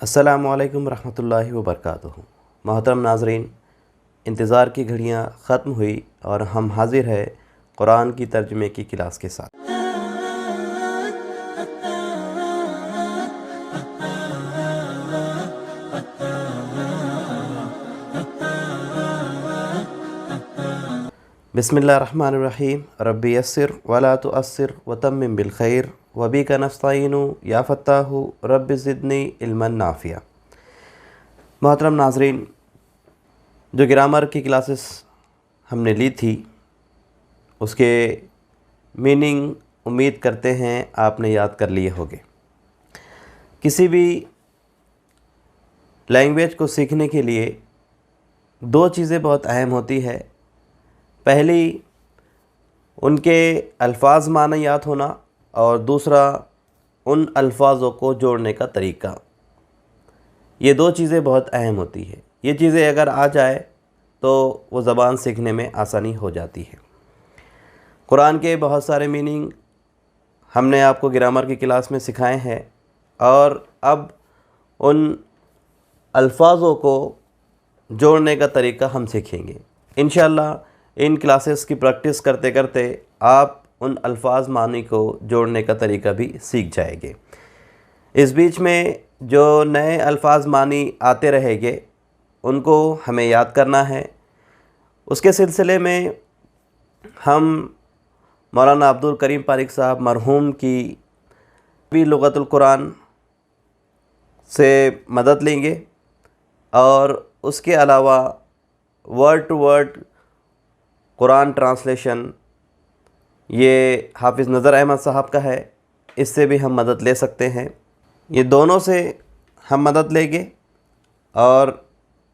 अस्सलामुअलैकुम रहमतुल्लाहि व बरकातुहू। मोहतरम नाज़रीन, इंतज़ार की घड़ियाँ ख़त्म हुई और हम हाज़िर है कुरान की तर्जुमे की क्लास के साथ। बिस्मिल्लाहिर्रहमानिर्रहीम। रब्बी यस्सिर वला तुअस्सिर वतम्मिम बिल खैर वबिका नस्तईनु या फत्ताहु रब्बि ज़िदनी इल्मन नाफ़िया। मोहतरम नाज़रीन, जो ग्रामर की क्लासेस हमने ली थी उसके मीनिंग उम्मीद करते हैं आपने याद कर लिए होंगे। किसी भी लैंग्वेज को सीखने के लिए दो चीज़ें बहुत अहम होती है। पहली, उनके अल्फाज माने याद होना और दूसरा उन अल्फाज़ों को जोड़ने का तरीका। ये दो चीज़ें बहुत अहम होती है। ये चीज़ें अगर आ जाए तो वो ज़बान सीखने में आसानी हो जाती है। कुरान के बहुत सारे मीनिंग हमने आपको ग्रामर की क्लास में सिखाए हैं और अब उन अल्फाज़ों को जोड़ने का तरीका हम सीखेंगे। इंशाअल्लाह इन क्लासेस की प्रैक्टिस करते करते आप उन अल्फाज मानी को जोड़ने का तरीका भी सीख जाएंगे। इस बीच में जो नए अल्फाज मानी आते रहेंगे उनको हमें याद करना है। उसके सिलसिले में हम मौलाना अब्दुल करीम पारिक साहब मरहूम की भी लुग़तुल कुरान से मदद लेंगे और उसके अलावा word to word Quran translation ये हाफिज़ नज़र अहमद साहब का है, इससे भी हम मदद ले सकते हैं। ये दोनों से हम मदद लेंगे और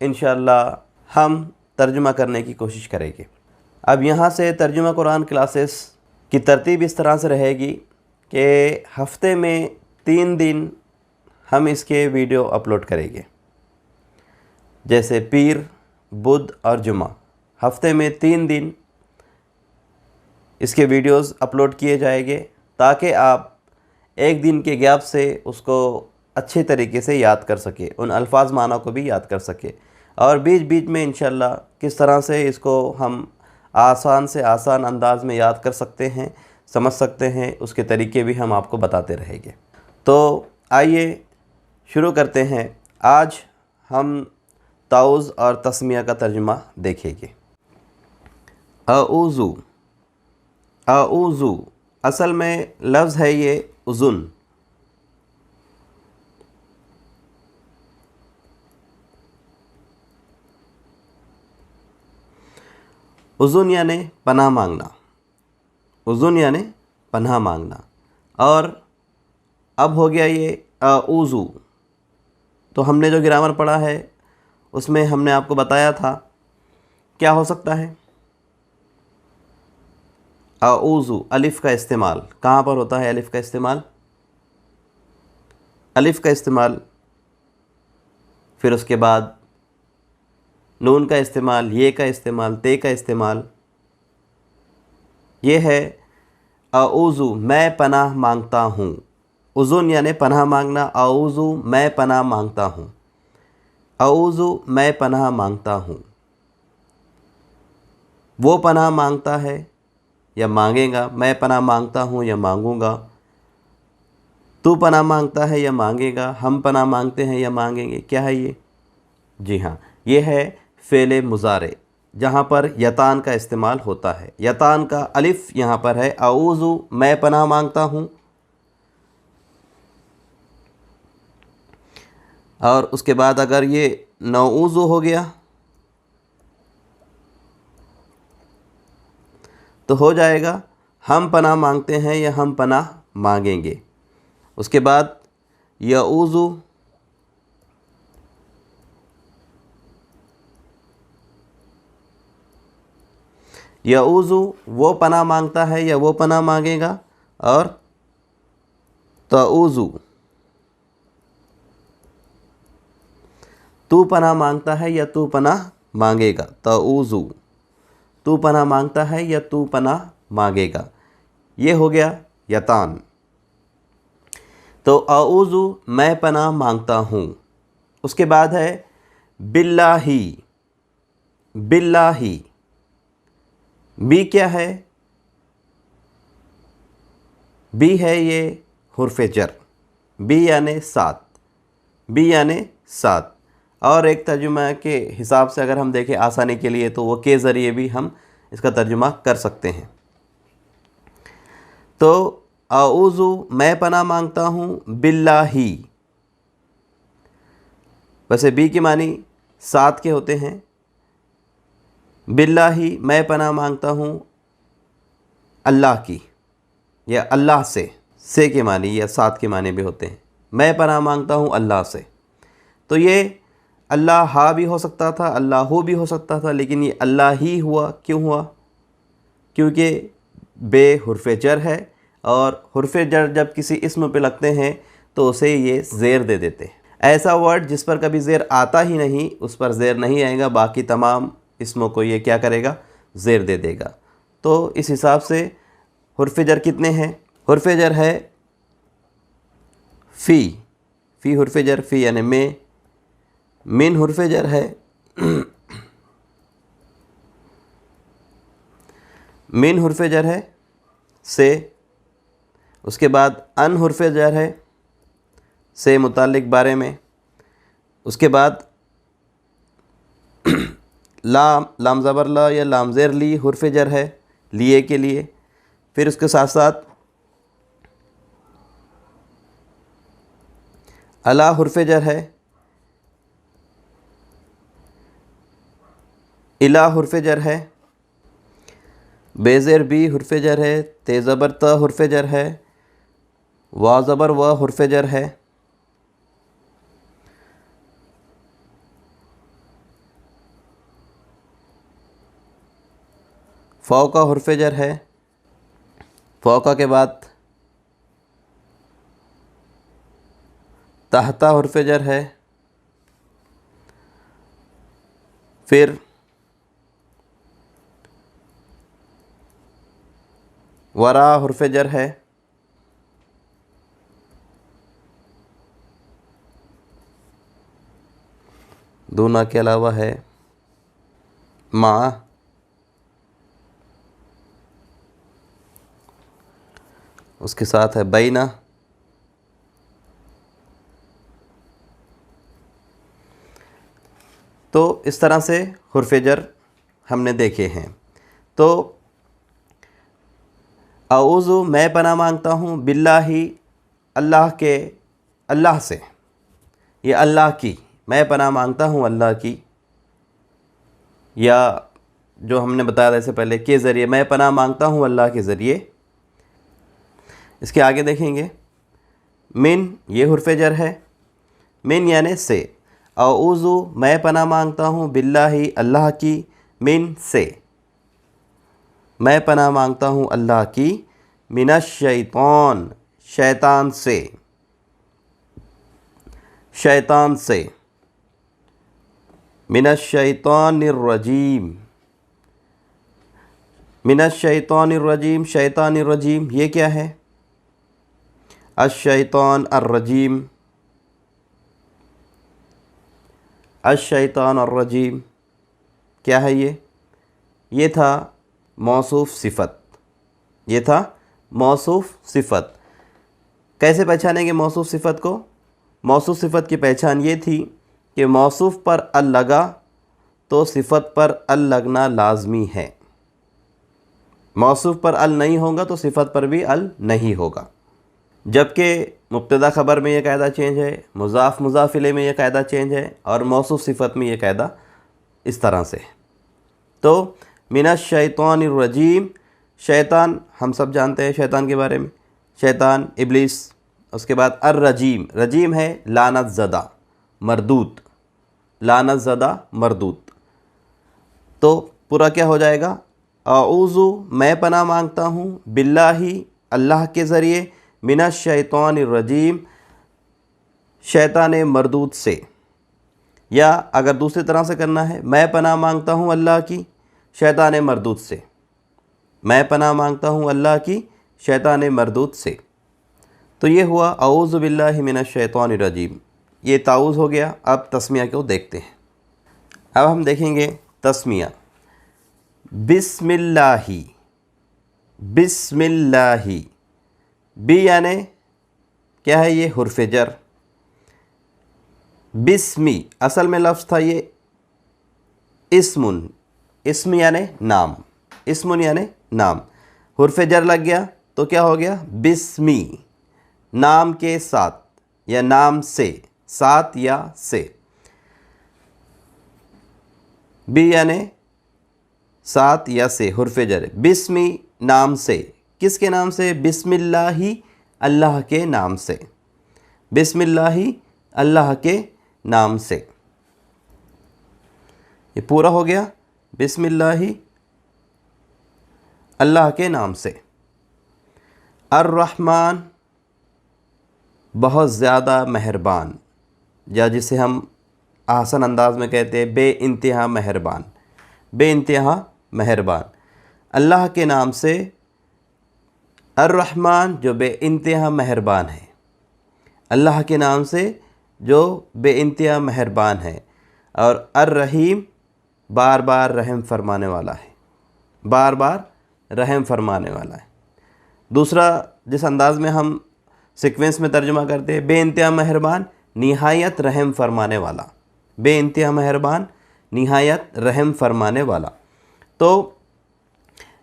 इंशाअल्लाह हम तर्जुमा करने की कोशिश करेंगे। अब यहाँ से तर्जुमा कुरान क्लासेस की तरतीब इस तरह से रहेगी कि हफ्ते में 3 दिन हम इसके वीडियो अपलोड करेंगे, जैसे पीर, बुध और जुमा। हफ्ते में 3 दिन इसके वीडियोस अपलोड किए जाएंगे ताकि आप एक दिन के गैप से उसको अच्छे तरीके से याद कर सके, उन अल्फाज माना को भी याद कर सके और बीच बीच में इंशाअल्लाह किस तरह से इसको हम आसान से आसान अंदाज में याद कर सकते हैं, समझ सकते हैं, उसके तरीके भी हम आपको बताते रहेंगे। तो आइए शुरू करते हैं। आज हम ताउज़ और तस्मिया का तर्जुमा देखेंगे। अऊज़ु, अऊज़ु असल में लफ्ज़ है ये उज़ुन। उज़ुन यानी पनाह मांगना, उज़ुन यानी पनाह मांगना। और अब हो गया ये अऊज़ु। तो हमने जो ग्रामर पढ़ा है उसमें हमने आपको बताया था क्या हो सकता है। अऊज़ु अलिफ़ का इस्तेमाल कहाँ पर होता है? अलिफ़ का इस्तेमाल, अलिफ़ का इस्तेमाल, फिर उसके बाद नून का इस्तेमाल, ये का इस्तेमाल, ते का इस्तेमाल। ये है अऊज़ु मैं पनाह मांगता हूँ। उज़ुन यानी पनाह मांगना, अऊज़ु मैं पनाह मांगता हूँ, अऊज़ु मैं पनाह मांगता हूँ। वो पनाह मांगता है या मांगेगा, मैं पनाह मांगता हूँ या मांगूंगा, तू पनाह मांगता है या मांगेगा, हम पनाह मांगते हैं या मांगेंगे। क्या है ये? जी हाँ, ये है फ़ेले मुज़ारे जहाँ पर यतान का इस्तेमाल होता है। यतान का अलिफ़ यहाँ पर है अऊज़ु मैं पनाह मांगता हूँ, और उसके बाद अगर ये नऊज़ु हो गया तो हो जाएगा हम पनाह मांगते हैं या हम पनाह मांगेंगे। उसके बाद यऊज़ु, यऊज़ु वो पनाह मांगता है या वो पनाह मांगेगा, और तऊज़ु तू पनाह मांगता है या तू पनाह मांगेगा। तऊज़ु तू पनाह मांगता है या तू पनाह मांगेगा। ये हो गया यतान। तो अऊज़ु मैं पनाह मांगता हूँ, उसके बाद है बिल्लाही, बिल्लाही। बी क्या है? बी है ये हुर्फ जर, बी यानी 7, बी यानी 7। और एक तर्जुमा के हिसाब से अगर हम देखें आसानी के लिए तो वो के ज़रिए भी हम इसका तर्जुमा कर सकते हैं। तो आऊज़ु मैं पनाह मांगता हूँ बिल्लाही, वैसे बी के मानी 7 के होते हैं। बिल्लाही मैं पनाह मांगता हूँ अल्लाह की या अल्लाह से के मानी या 7 के मानी भी होते हैं। मैं पनाह मांगता हूँ अल्लाह से। तो ये अल्लाह हा भी हो सकता था, अल्लाह भी हो सकता था, लेकिन ये अल्लाह ही हुआ। क्यों हुआ? क्योंकि बे हुर्फ जर है और हुर्फ जर जब किसी इस्म पे लगते हैं तो उसे ये ज़ेर दे देते हैं। ऐसा वर्ड जिस पर कभी ज़ेर आता ही नहीं उस पर ज़ेर नहीं आएगा, बाकी तमाम इस्मों को ये क्या करेगा? ज़ेर दे देगा। तो इस हिसाब से हुर्फ जर कितने हैं? हुर्फ जर है फ़ी, फ़ी हुर्फ जर, फ़ी यानी में। मिन हुर्फ जर है मिन हुर्फ जर है से। उसके बाद अन हुर्फ जर है से मुतालिक बारे में। उसके बाद लाम ज़बर ला या लाम ज़ेर ली हुर्फ जर है, लिए के लिए। फिर उसके साथ साथ अला हुर्फ जर है, इला हुर्फ जर है, बेज़ेर बी हुर्फ जर है, ते ज़बर त हुर्फ जर है, वा ज़बर व हुर्फ जर है। फ़ौका हुर्फ जर है, फ़ौका के बाद तहता हुर्फ जर है। फिर वरा हुर्फ जर है। दूना के अलावा है मा, उसके साथ है बैना। तो इस तरह से हुर्फ जर हमने देखे हैं। तो आऊज़ु मैं पनाह मांगता हूँ बिल्लाही अल्लाह के, अल्लाह से, ये अल्लाह की, मैं पनाह मांगता हूँ अल्लाह की, या जो हमने बताया था इससे पहले के ज़रिए, मैं पनाह मांगता हूँ अल्लाह के ज़रिए। इसके आगे देखेंगे मिन, ये हुर्फ जर है, मिन यानी से। आऊज़ु मैं पनाह मांगता हूँ बिल्लाही अल्लाह की, मिन से, मैं पनाह मांगता हूँ अल्लाह की, मिनश शैतान, शैतान से, शैतान से, मिनश शैतानिर रजीम, मिनश शैतानिर रजीम, शैतानिर रजीम ये क्या है? अश-शैतान अर्रजीम, अश-शैतान अर्रजीम क्या है ये? ये था मौसूफ़ सिफ़त, ये था मौसूफ़ सिफ़त। कैसे पहचानेंगे मौसूफ़ सिफ़त को? मौसूफ़ सिफ़त की पहचान ये थी कि मौसूफ़ पर अल लगा तो सिफ़त पर अल लगना लाज़मी है। मौसूफ़ पर अल नहीं होगा तो सिफ़त पर भी अल नहीं होगा। जबकि मुब्तदा ख़बर में यह कायदा चेंज है, मुज़ाफ़ मुज़ाफ़ इलैह में यह कायदा चेंज है, और मौसूफ़ सिफ़त में यह कायदा इस तरह से। तो मिनश शैतानिर रजीम, शैतान हम सब जानते हैं शैतान के बारे में, शैतान इब्लीस। उसके बाद अर रजीम, रजीम है लानत ज़दा मरदूत, लानत ज़दा मरदूत। तो पूरा क्या हो जाएगा? आऊज़ु मैं पनाह मांगता हूँ बिल्लाही अल्लाह के ज़रिए, मिनश शैतानिर रजीम शैतान मरदूत से। या अगर दूसरी तरह से करना है, मैं पनाह मांगता हूँ अल्लाह की शैतान मरदूत से, मैं पनाह मांगता हूँ अल्लाह की शैतान मरदूत से। तो ये हुआ आऊज़ु बिल्लाहि मिनश शैतानिर रजीम। ये ताउज़ हो गया। अब तस्मिया को देखते हैं। अब हम देखेंगे तस्मिया। बिस्मिल्लाही, बिस्मिल्लाही। बी यानी क्या है, ये हुर्फ जर। बिस्मी असल में लफ्ज़ था ये इस्मुन, इस्म यानी नाम, इस्मुन यानी नाम। हुर्फ जर लग गया तो क्या हो गया, बिस्मी, नाम के साथ या नाम से, साथ या से। बी यानी साथ या से, हुर्फ जर। बिस्मी नाम से, किसके नाम से, बिस्मिल्लाही अल्लाह के नाम से, बिस्मिल्लाही अल्लाह के नाम से। ये पूरा हो गया, बिस्मिल्लाही अल्लाह के नाम से। अर्रहमान बहुत ज़्यादा मेहरबान, या जिसे हम आसान अंदाज में कहते हैं बे इंतहा मेहरबान, बे इंतहा मेहरबान। अल्लाह के नाम से अर्रहमान जो बे इंतहा मेहरबान है, अल्लाह के नाम से जो बे इंतहा मेहरबान है। और अर्रहीम बार बार रहम फरमाने वाला है, बार बार रहम फरमाने वाला है। दूसरा जिस अंदाज़ में हम सीक्वेंस में तर्जुमा करते हैं, बे इंतहा मेहरबान निहायत रहम फरमाने वाला, बे इंतहा मेहरबान निहायत रहम फरमाने वाला। तो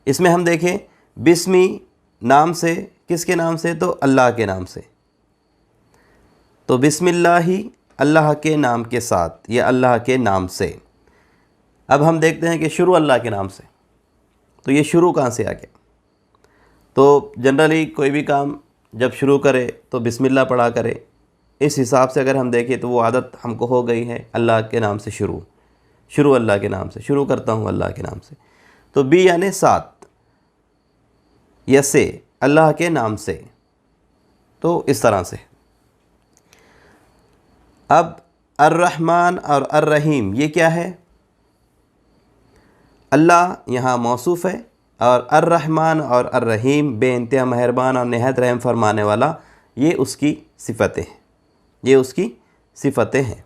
इसमें हम देखें बिस्मी नाम से, किसके नाम से, तो अल्लाह के नाम से। तो बिस्मिल्लाही अल्लाह के नाम के साथ या अल्लाह के नाम से। अब हम देखते हैं कि शुरू अल्लाह के नाम से, तो ये शुरू कहाँ से आ गया। तो जनरली कोई भी काम जब शुरू करे तो बिस्मिल्लाह पढ़ा करे। इस हिसाब से अगर हम देखें तो वो आदत हमको हो गई है, अल्लाह के नाम से शुरू, शुरू अल्लाह के नाम से शुरू करता हूँ, अल्लाह के नाम से। तो बी यानी साथ या से, अल्लाह के नाम से। तो इस तरह से। अब अर्रहमान और अर्रहीम ये क्या है, अल्लाह यहाँ मौसूफ़ है और अर्रहमान और अर्रहीम बेइंतहा मेहरबान और नहायत रहम फरमाने वाला, ये उसकी सिफ़तें हैं, ये उसकी सिफ़तें हैं।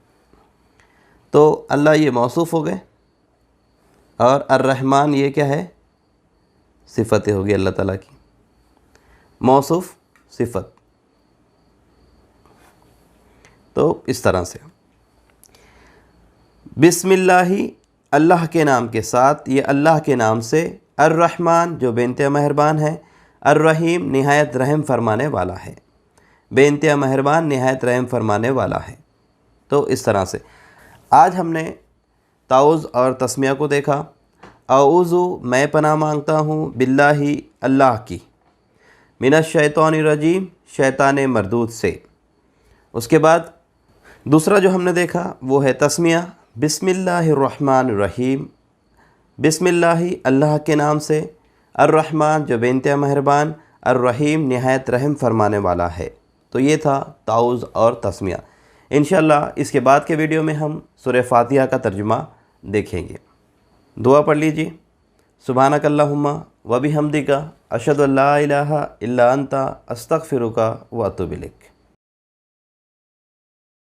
तो अल्लाह ये मौसूफ़ हो गए और अर्रहमान ये क्या है, सिफ़तें होगी अल्लाह ताला की, मौसूफ़ सिफ़त। तो इस तरह से बिस्मिल्लाही अल्लाह के नाम के साथ, ये अल्लाह के नाम से। अर्रहमान जो बेइंतहा मेहरबान है, अर्रहीम निहायत रहम फरमाने वाला है, बेइंतहा मेहरबान निहायत रहम फरमाने वाला है। तो इस तरह से आज हमने ताउज़ और तस्मिया को देखा। औज़ु मैं पनाह मांगता हूँ, बिल्लाही अल्लाह की, मिनश शैतानिर रजीम शैतान मरदूद से। उसके बाद दूसरा जो हमने देखा वो है तस्मिया, बिस्मिल्लाहिर्रहमानिर्रहीम, बिस्मिल्लाही अल्लाह के नाम से, अर्रहमान जो बेइंतहा मेहरबान, अर्रहीम निहायत रहम फरमाने वाला है। तो ये था ताउज़ और तस्मिया। इंशाअल्लाह इसके बाद के वीडियो में हम सूरह फातिहा का तर्जुमा देखेंगे। दुआ पढ़ लीजिए। सुब्हानकल्लाहुम्मा व बिहम्दिका अशहदु अल्ला इलाहा इल्ला अंता अस्तगफिरुका व अतूबु इलैक।